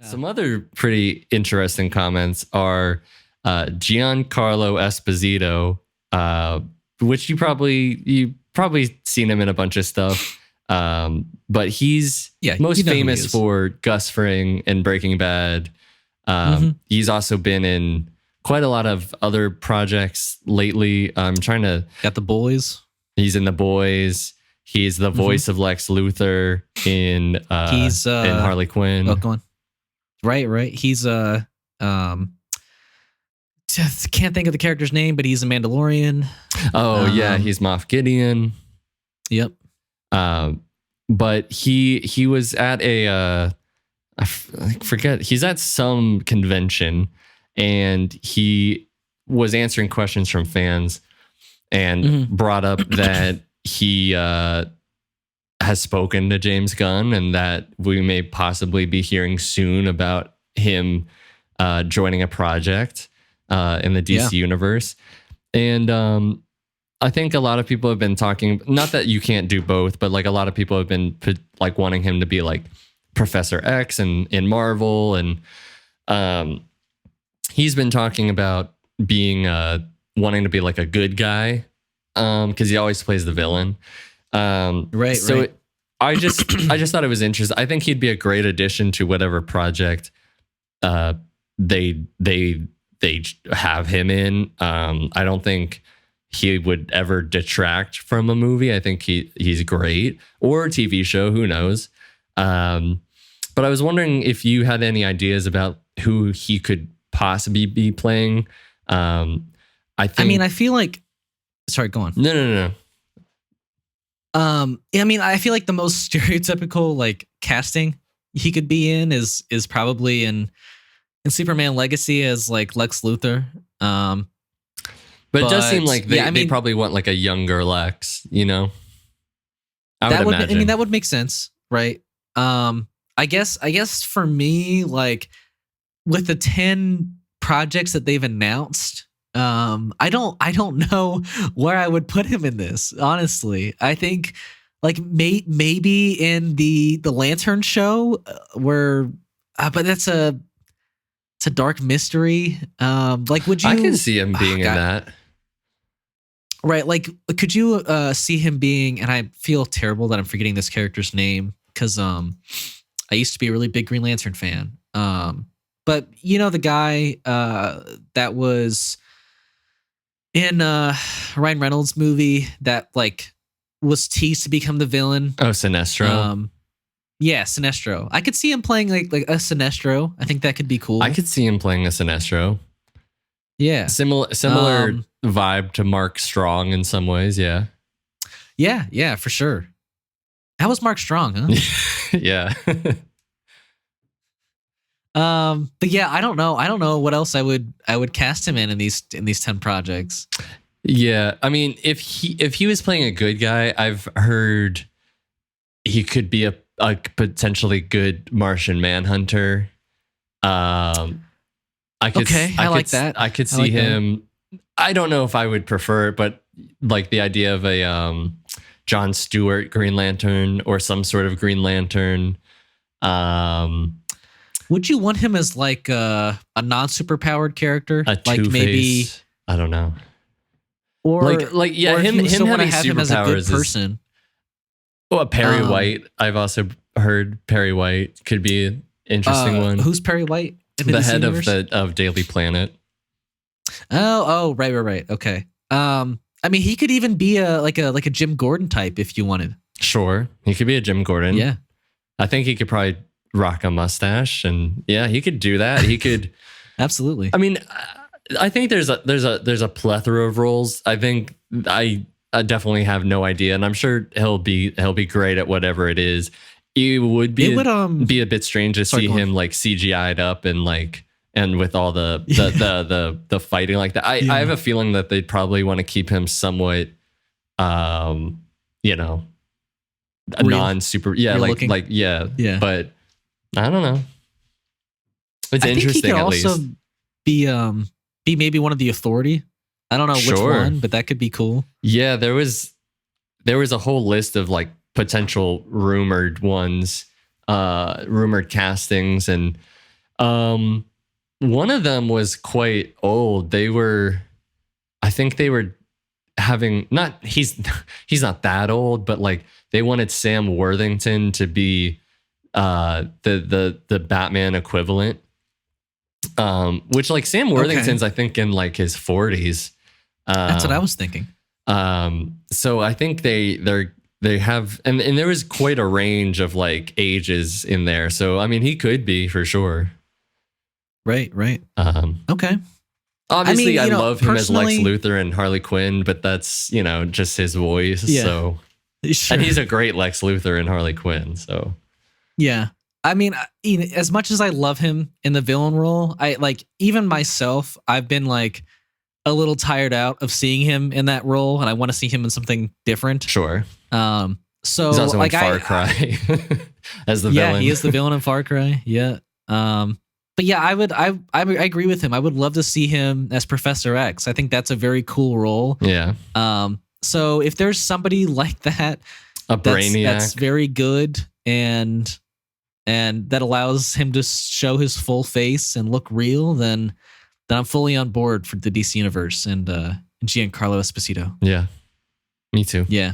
Some other pretty interesting comments are Giancarlo Esposito, which you probably seen him in a bunch of stuff. But he's most famous for Gus Fring in Breaking Bad. He's also been in quite a lot of other projects lately. I'm trying to... Got The Boys. He's in The Boys. He's the voice of Lex Luthor in Harley Quinn. Oh, go on. Right. He's just can't think of the character's name, but he's a Mandalorian. Oh yeah, he's Moff Gideon. Yep. But he was at I forget. He's at some convention, and he was answering questions from fans, and brought up that he has spoken to James Gunn, and that we may possibly be hearing soon about him joining a project in the DC universe. And I think a lot of people have been talking, not that you can't do both, but like a lot of people have been like wanting him to be like Professor X in Marvel. And he's been talking about being wanting to be like a good guy because he always plays the villain. Right. I just thought it was interesting. I think he'd be a great addition to whatever project they have him in. I don't think he would ever detract from a movie. I think he's great, or a TV show. Who knows? But I was wondering if you had any ideas about who he could possibly be playing. I feel like. Sorry, go on. No. I feel like the most stereotypical like casting he could be in is probably in Superman Legacy as like Lex Luthor. But it does seem like they probably want like a younger Lex, you know? I would imagine. That would make sense, right? I guess for me, like with the 10 projects that they've announced, I don't know where I would put him in this, honestly. I think like maybe in the Lantern show but it's a dark mystery. Like, would you? I can see him being in that. Right. Like, could you see him being, and I feel terrible that I'm forgetting this character's name because I used to be a really big Green Lantern fan. But you know, the guy that was in Ryan Reynolds' movie that like was teased to become the villain. Oh, Sinestro. Yeah, Sinestro. I could see him playing like a Sinestro. I think that could be cool. I could see him playing a Sinestro. Yeah. Similar vibe to Mark Strong in some ways, yeah. Yeah, for sure. That was Mark Strong, huh? Yeah. But yeah, I don't know what else I would cast him in these 10 projects. Yeah, I mean, if he was playing a good guy, I've heard he could be a potentially good Martian Manhunter. I like that. I could see him. I don't know if I would prefer it, but like the idea of a Jon Stewart Green Lantern or some sort of Green Lantern. Would you want him as like a non-superpowered character? Like Two-Face? Maybe, I don't know. Or him having have him as a good superpowers person. Perry White. I've also heard Perry White could be an interesting one. Who's Perry White? The head of Daily Planet. Oh, right. Okay. I mean, he could even be like a Jim Gordon type if you wanted. Sure, he could be a Jim Gordon. Yeah, I think he could probably rock a mustache, and yeah, he could do that. He could absolutely. I mean, I think there's a plethora of roles. I think I definitely have no idea, and I'm sure he'll be great at whatever it is. It would be a bit strange to see him like CGI'd up and with all the fighting like that. I have a feeling that they'd probably want to keep him somewhat, a non-super, yeah. But I don't know. It's interesting. At least also be maybe one of the Authority. I don't know which one, but that could be cool. Yeah, there was a whole list of like potential rumored ones, rumored castings, and One of them was quite old. I think they were having he's not that old, but like they wanted Sam Worthington to be the Batman equivalent. Which like Sam Worthington's I think in like his 40s. That's what I was thinking. So I think they have and there was quite a range of like ages in there. So I mean he could be for sure. Right. Okay. Obviously, I love him as Lex Luthor and Harley Quinn, but that's, just his voice. Yeah. So, sure. And he's a great Lex Luthor and Harley Quinn. So, yeah. I mean, as much as I love him in the villain role, I like even myself, I've been like a little tired out of seeing him in that role, and I want to see him in something different. Sure. So he's also like in Far Cry as the villain. Yeah, he is the villain in Far Cry. Yeah. But yeah, I agree with him. I would love to see him as Professor X. I think that's a very cool role. Yeah. So if there's somebody like that, Brainiac, that's very good and that allows him to show his full face and look real, then I'm fully on board for the DC universe and Giancarlo Esposito. Yeah. Me too. Yeah.